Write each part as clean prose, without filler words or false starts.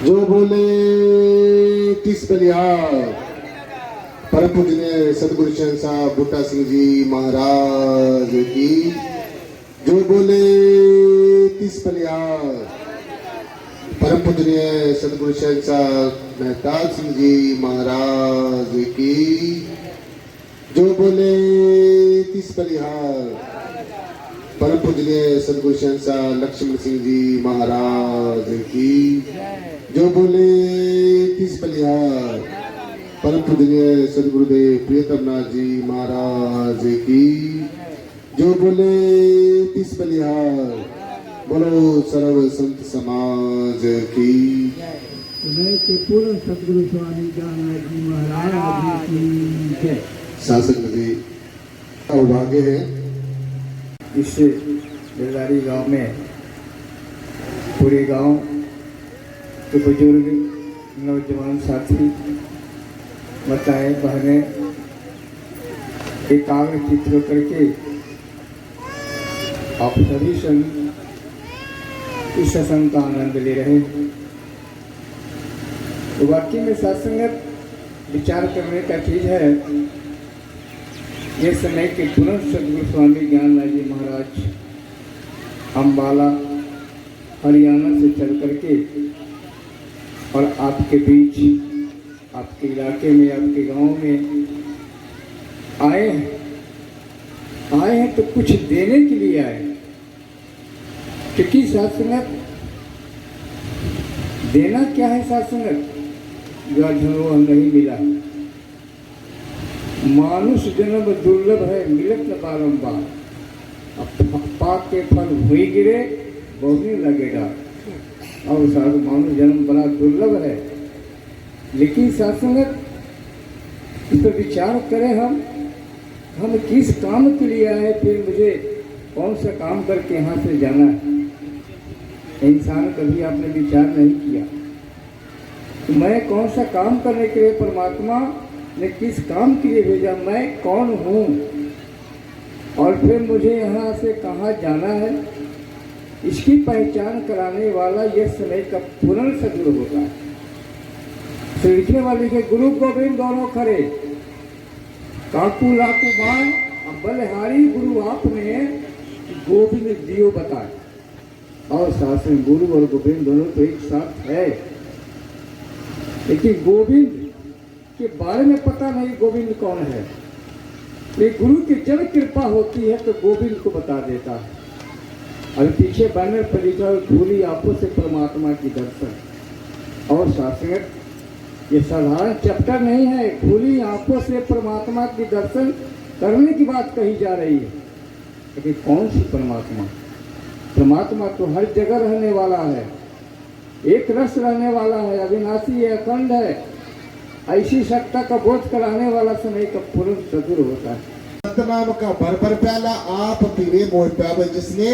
जो बोले किस बलिहार परम पूजनीय सदगुरु शहंशाह बूटा सिंह जी महाराज की। जो बोले किस बलिहार परम पूजनीय सदगुरु शहंशाह मेहताब सिंह जी महाराज की। जो बोले किस बलिहार परम पूजनीय सदगुरु शहंशाह लक्ष्मण सिंह जी महाराज की। जो बोले किस बलिहार परम पूजनीय सदगुरुदेव प्रियतमनाथ जी महाराज की। जो बोले किस बलिहार बोलो सर्व संत समाज की। के पूर्ण सदगुरु स्वामी ज्ञाननाथ जी महाराज की जय। शासक जी सौभाग्य है इस बेलदारी गांव में पूरे गांव के बुजुर्ग नौजवान साथी माताएं बहनें एकाग्र चित्त होकर के आप सभी संग इस सत्संग का आनंद ले रहे हैं। तो वाकई में सत्संगत विचार करने का चीज है। ये समय के पुनः सदगुरु स्वामी ज्ञाननाथ जी महाराज अम्बाला हरियाणा से चल करके और आपके बीच आपके इलाके में आपके गांव में आए हैं तो कुछ देने के लिए आए। क्योंकि सत्संगत देना क्या है, सत्संगत जो अनुभव नहीं मिला। मानुष जन्म दुर्लभ है मिलत न बारंबार। अब पाप के फल हुई गिरे बहुने लगेगा। और साधु मानुष जन्म बड़ा दुर्लभ है। लेकिन सत्संगत इस पर विचार करें हम किस काम के लिए आए, फिर मुझे कौन सा काम करके यहाँ से जाना है। इंसान कभी आपने विचार नहीं किया तो मैं कौन सा काम करने के लिए परमात्मा ने किस काम के लिए भेजा, मैं कौन हूँ और फिर मुझे यहाँ से कहाँ जाना है। इसकी पहचान कराने वाला यह समय का पूर्ण सदगुरु होता है। तो लिखने वाले के गुरु गोविंद दोनों खरे काकू लाकू बाण बलहारी गुरु आपने गोविंद दियो बताए। और साथ में गुरु और गोविंद दोनों तो एक साथ है, लेकिन गोविंद के बारे में पता नहीं गोविंद कौन है। ये गुरु की जब कृपा होती है तो गोविंद को बता देता है। और पीछे बैनर पर लिखा है भूली आंखों से परमात्मा की दर्शन। और शास्त्रगत ये साधारण चैप्टर नहीं है, भूली आंखों से परमात्मा की दर्शन करने की बात कही जा रही है। लेकिन कौन सी परमात्मा? परमात्मा तो हर जगह रहने वाला है, एक रस रहने वाला है, अविनाशी है, अखंड है। ऐसी सत्ता का बोध कराने वाला समय का पूर्ण सदगुरु होता है। सतनाम का भर भर प्याला आप पीवे मोह प्यावे। जिसने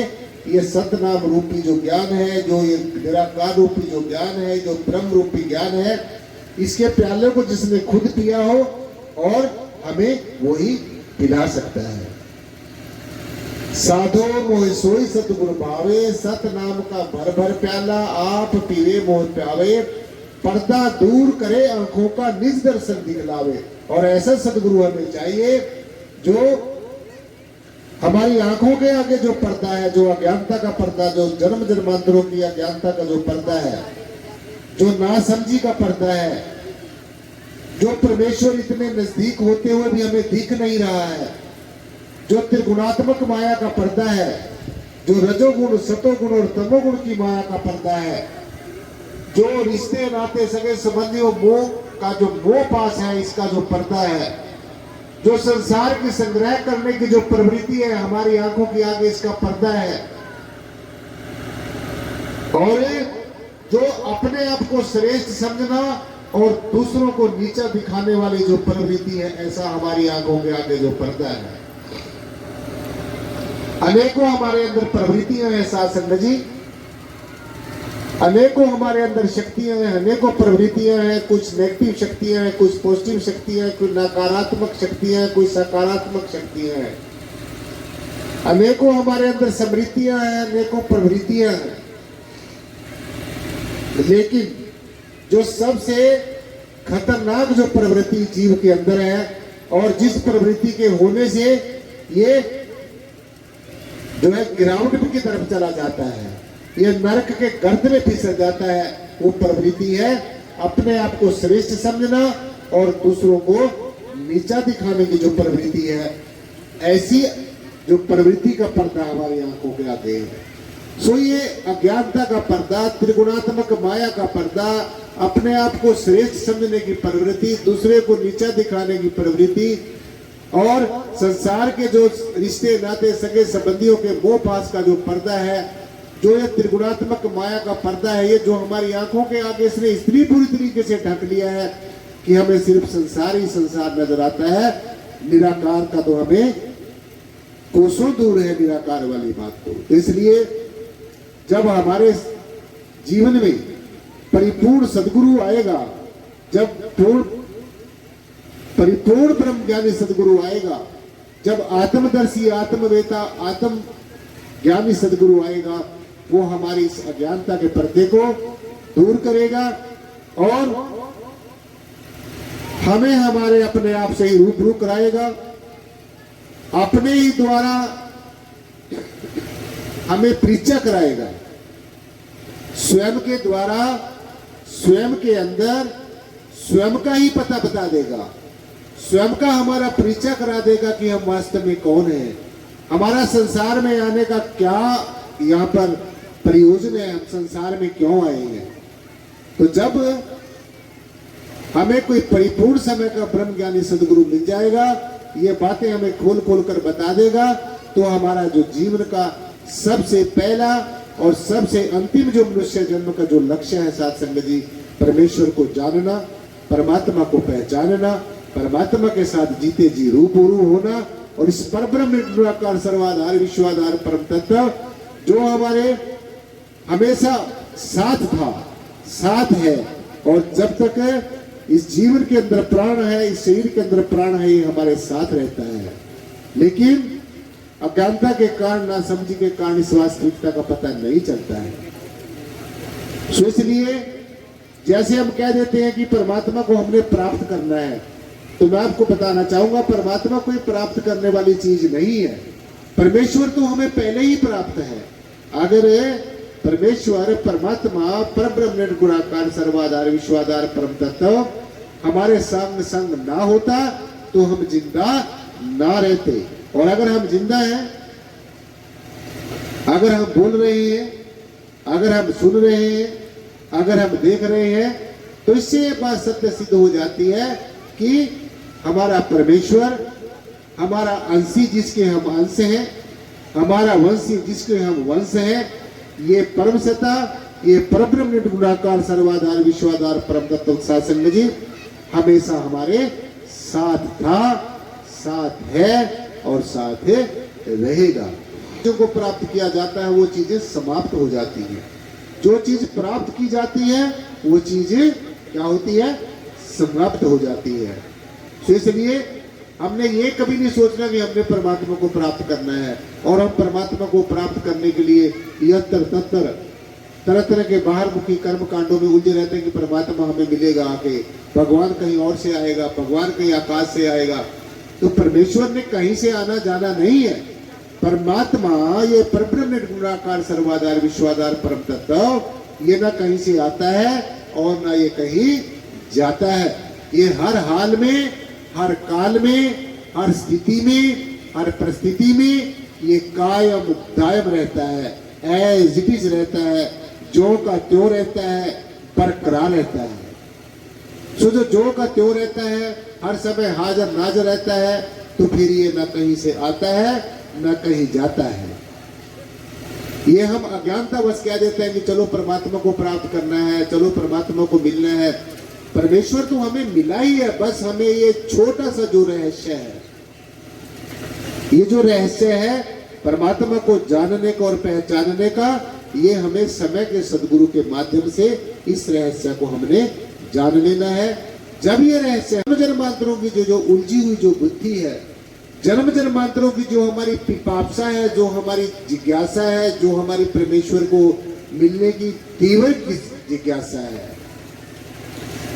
ये सतनाम रूपी जो ज्ञान है, जो ये निराकार रूपी जो ज्ञान है, जो ब्रह्म रूपी ज्ञान है, इसके प्याले को जिसने खुद पिया हो और हमें वही पिला सकता है। साधो मोह सोई सतगुरु भावे, सतनाम का भर भर प्याला आप पीवे मोह प्यावे। पर्दा दूर करे आंखों का निज दर्शन दिखलावे। और ऐसा सदगुरु हमें चाहिए जो हमारी आंखों के आगे जो पर्दा है, जो अज्ञानता का पर्दा, जो जन्म जन्मांतरों की अज्ञानता का जो पर्दा है, जो नासमझी का पर्दा है, जो परमेश्वर इतने नजदीक होते हुए भी हमें दिख नहीं रहा है, जो त्रिगुणात्मक माया का पर्दा है, जो रजोगुण सतोगुण और तमोगुण की माया का पर्दा है, जो रिश्ते नाते सगे संबंधियों मोह का जो मोह पास है, इसका जो पर्दा है, जो संसार की संग्रह करने की जो प्रवृत्ति है हमारी आंखों के आगे, इसका पर्दा है। और जो अपने आप को श्रेष्ठ समझना और दूसरों को नीचा दिखाने वाली जो प्रवृत्ति है, ऐसा हमारी आंखों के आगे जो पर्दा है। अनेकों हमारे अंदर प्रवृत्तियां हैं साधु जी, अनेकों हमारे अंदर शक्तियां हैं, अनेकों प्रवृत्तियां हैं। कुछ नेगेटिव शक्तियां हैं, कुछ पॉजिटिव शक्तियां हैं, कुछ नकारात्मक शक्तियां हैं, कुछ सकारात्मक शक्तियां हैं। अनेकों हमारे अंदर समृद्धियां हैं, अनेकों प्रवृत्तियां हैं। लेकिन जो सबसे खतरनाक जो प्रवृत्ति जीव के अंदर है, और जिस प्रवृत्ति के होने से ये जो है गिरावट की तरफ चला जाता है, ये नरक के गर्त में फिसल जाता है, वो प्रवृत्ति है अपने आप को श्रेष्ठ समझना और दूसरों को नीचा दिखाने की जो प्रवृत्ति है। ऐसी जो प्रवृत्ति का पर्दा हमारी आंखों के आगे है। सो ये अज्ञानता का पर्दा, त्रिगुणात्मक माया का पर्दा, अपने आप को श्रेष्ठ समझने की प्रवृत्ति, दूसरे को नीचा दिखाने की प्रवृत्ति, और संसार के जो रिश्ते नाते सगे संबंधियों के मोह पास का जो पर्दा है, जो ये त्रिगुणात्मक माया का पर्दा है, ये जो हमारी आंखों के आगे इसने इतनी पूरी तरीके से ढक लिया है कि हमें सिर्फ संसार ही संसार नजर आता है। निराकार का तो हमें कोसों दूर है, निराकार वाली बात को। इसलिए जब हमारे जीवन में परिपूर्ण सदगुरु आएगा, जब परिपूर्ण ब्रह्म ज्ञानी सदगुरु आएगा, जब आत्मदर्शी, आत्मवेता, आत्म ज्ञानी सदगुरु आएगा, वो हमारी इस अज्ञानता के पर्दे को दूर करेगा और हमें हमारे अपने आप से ही रूबरू कराएगा। अपने ही द्वारा हमें परिचय कराएगा, स्वयं के द्वारा, स्वयं के अंदर स्वयं का ही पता बता देगा, स्वयं का हमारा परिचय करा देगा कि हम वास्तव में कौन है, हमारा संसार में आने का क्या यहाँ पर प्रयोजन है, हम संसार में क्यों आए हैं। तो जब हमें कोई परिपूर्ण समय का ब्रह्म ज्ञानी सदगुरु मिल जाएगा, ये बातें हमें खोल खोल कर बता देगा, तो हमारा जो जीवन का सबसे पहला और सबसे अंतिम जो मनुष्य जन्म का जो लक्ष्य है साथ संगत जी, परमेश्वर को जानना, परमात्मा को पहचानना, परमात्मा के साथ जीते जी रूबरू होना, और इस परब्रह्म निराकार सर्वाधार विश्वाधार परम तत्व जो हमारे हमेशा साथ था, साथ है, और जब तक इस जीवन के अंदर प्राण है, इस शरीर के अंदर प्राण है, ये हमारे साथ रहता है। लेकिन अज्ञानता के कारण, नासमझी के कारण इस वास्तविकता का पता नहीं चलता है। सो इसलिए जैसे हम कह देते हैं कि परमात्मा को हमने प्राप्त करना है, तो मैं आपको बताना चाहूंगा परमात्मा कोई प्राप्त करने वाली चीज नहीं है। परमेश्वर तो हमें पहले ही प्राप्त है। अगर परमेश्वर, परमात्मा, परब्रह्म निर्गुणाकार सर्वाधार विश्वाधार परम तत्व हमारे संग संग ना होता तो हम जिंदा ना रहते। और अगर हम जिंदा हैं, अगर हम बोल रहे हैं, अगर हम सुन रहे हैं, अगर हम देख रहे हैं, तो इससे ये बात सत्य सिद्ध हो जाती है कि हमारा परमेश्वर, हमारा अंशी जिसके हम अंश हैं, हमारा वंशी जिसके हम वंश हैं, ये परम सत्ता, ये परब्रह्म निर्गुणाकार सर्वाधार विश्वाधार परम तत्व सत्संग जी हमेशा हमारे साथ था, साथ है और साथ रहेगा। जो को प्राप्त किया जाता है वो चीजें समाप्त हो जाती हैं। जो चीज प्राप्त की जाती है वो चीजें क्या होती है, समाप्त हो जाती है। तो इसलिए हमने ये कभी नहीं सोचना कि हमने परमात्मा को प्राप्त करना है, और हम परमात्मा को प्राप्त करने के लिए यत्र तत्र तरह तरह के बाहर मुखी कर्म कांडों में उलझे रहते हैं कि परमात्मा हमें मिलेगा आके, भगवान कहीं और से आएगा, भगवान कहीं आकाश से आएगा। तो परमेश्वर ने कहीं से आना जाना नहीं है। परमात्मा ये परब्रह्म निर्गुणाकार सर्वाधार विश्वाधार परम तत्व ये ना कहीं से आता है और ना ये कहीं जाता है। ये हर हाल में, हर काल में, हर स्थिति में, हर परिस्थिति में ये कायम दायम रहता है, एज इट इज रहता है, जो का त्यों रहता है, बरकरार रहता है। सो जो का त्यों रहता है, हर समय हाजिर नाजर रहता है, तो फिर ये ना कहीं से आता है ना कहीं जाता है। ये हम अज्ञानता बस कह देते हैं कि चलो परमात्मा को प्राप्त करना है, चलो परमात्मा को मिलना है। परमेश्वर तो हमें मिला ही है, बस हमें ये छोटा सा जो रहस्य है, ये जो रहस्य है परमात्मा को जानने का और पहचानने का, ये हमें समय के सदगुरु के माध्यम से इस रहस्य को हमने जान लेना है। जब ये रहस्य जन्म जन्मांतरों की जो उलझी हुई जो बुद्धि है, जन्म जन्मांतरों की जो हमारी पिपासा है, जो हमारी जिज्ञासा है, जो हमारी परमेश्वर को मिलने की तीव्र जिज्ञासा है,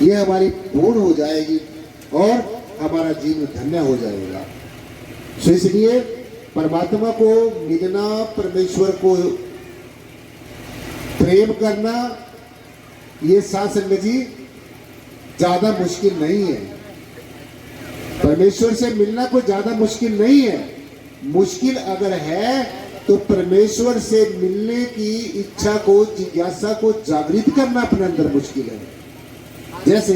ये हमारी पूर्ण हो जाएगी और हमारा जीवन धन्य हो जाएगा। तो इसलिए परमात्मा को मिलना, परमेश्वर को प्रेम करना, ये साथ संगत जी ज्यादा मुश्किल नहीं है। परमेश्वर से मिलना कोई ज्यादा मुश्किल नहीं है। मुश्किल अगर है तो परमेश्वर से मिलने की इच्छा को, जिज्ञासा को जागृत करना अपने अंदर मुश्किल है। जैसे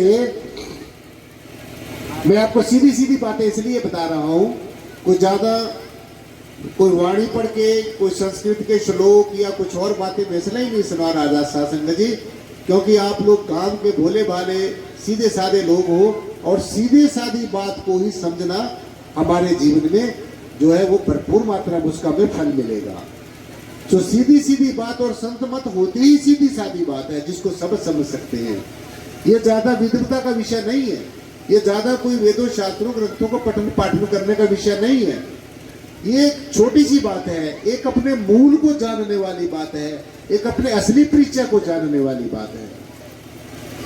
मैं आपको सीधी सीधी बातें इसलिए बता रहा हूं, कोई वाणी पढ़ के, कोई संस्कृत के श्लोक या कुछ और बातें मैं इसलिए ही नहीं सुना रहा था सत्संग जी, क्योंकि आप लोग काम के भोले भाले सीधे साधे लोग हो और सीधे साधी बात को ही समझना हमारे जीवन में जो है वो भरपूर मात्रा में उसका हमें फल मिलेगा। तो सीधी सीधी बात और संत मत होती ही सीधी सादी बात है जिसको सब समझ सकते हैं। ये ज्यादा विद्वता का विषय नहीं है, ये ज्यादा कोई वेदों शास्त्रों ग्रंथों को पठन पाठन करने का विषय नहीं है। ये एक छोटी सी बात है, एक अपने मूल को जानने वाली बात है, एक अपने असली परिचय को जानने वाली बात है।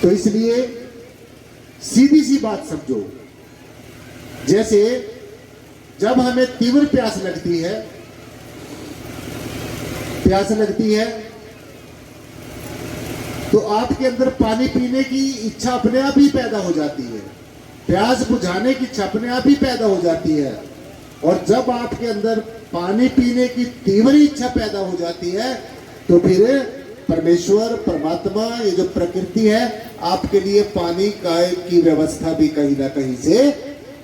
तो इसलिए सीधी सी बात समझो। जैसे जब हमें तीव्र प्यास लगती है तो आपके अंदर पानी पीने की इच्छा अपने आप ही पैदा हो जाती है, प्यास बुझाने की इच्छा अपने आप ही पैदा हो जाती है। और जब आपके अंदर पानी पीने की तीव्र इच्छा पैदा हो जाती है तो फिर परमेश्वर, परमात्मा, ये जो प्रकृति है आपके लिए पानी की व्यवस्था भी कहीं ना कहीं से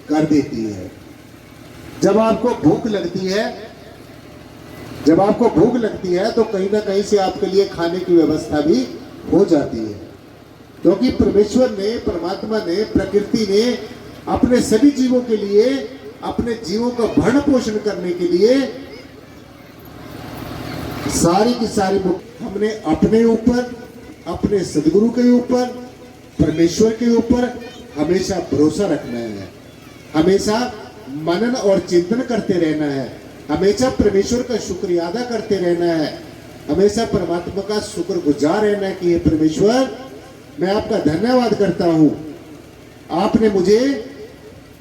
कर देती है। जब आपको भूख लगती है तो कहीं ना कहीं से आपके लिए खाने की व्यवस्था भी हो जाती है, क्योंकि परमेश्वर ने, परमात्मा ने, प्रकृति ने अपने सभी जीवों के लिए, अपने जीवों का भरण पोषण करने के लिए सारी की सारी हमने अपने ऊपर, अपने सदगुरु के ऊपर, परमेश्वर के ऊपर हमेशा भरोसा रखना है, हमेशा मनन और चिंतन करते रहना है, हमेशा परमेश्वर का शुक्रिया अदा करते रहना है, हमेशा परमात्मा का शुक्र गुजार रहना है कि हे परमेश्वर, मैं आपका धन्यवाद करता हूं, आपने मुझे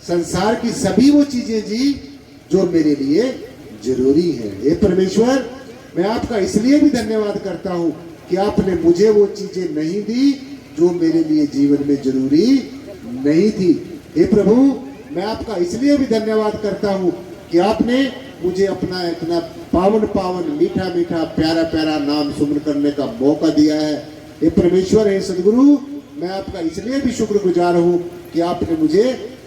संसार की सभी वो चीजें दी जो मेरे लिए जरूरी है। हे परमेश्वर, मैं आपका इसलिए भी धन्यवाद करता हूं कि आपने मुझे वो चीजें नहीं दी जो मेरे लिए जीवन में जरूरी नहीं थी। हे प्रभु, मैं आपका इसलिए भी धन्यवाद करता हूं कि आपने मुझे अपना इतना पावन पावन, मीठा मीठा, प्यारा प्यारा नाम सुमन करने का मौका दिया है। हे परमेश्वर, हे सदगुरु, मैं आपका इसलिए भी शुक्रगुजार हूं कि आपने मुझे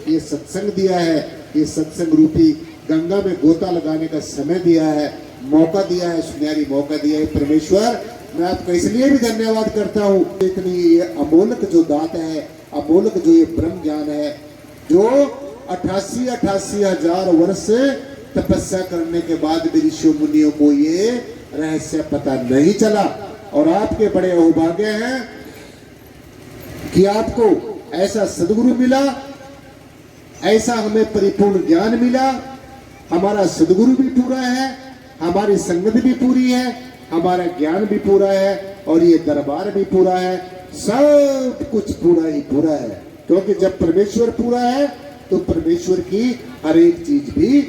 ये सत्संग दिया है, ये सत्संग रूपी गंगा में गोता लगाने का समय दिया है, मौका दिया है, सुनहरी मौका दिया है। परमेश्वर, मैं आपका इसलिए भी धन्यवाद करता हूँ। इतनी ये अमोलक जो दात है, अमोलक जो ये ब्रह्म ज्ञान है, जो 88 हजार वर्ष तपस्या करने के भी ऋषि मुनियों को ये रहस्य पता नहीं चला। और आपके बड़े अहोभाग्य हैं कि आपको ऐसा सदगुरु मिला, ऐसा हमें परिपूर्ण ज्ञान मिला। हमारा सदगुरु भी पूरा है, हमारी संगत भी पूरी है, हमारा ज्ञान भी पूरा है और ये दरबार भी पूरा है। सब कुछ पूरा ही पूरा है, क्योंकि जब परमेश्वर पूरा है तो परमेश्वर की हर एक चीज भी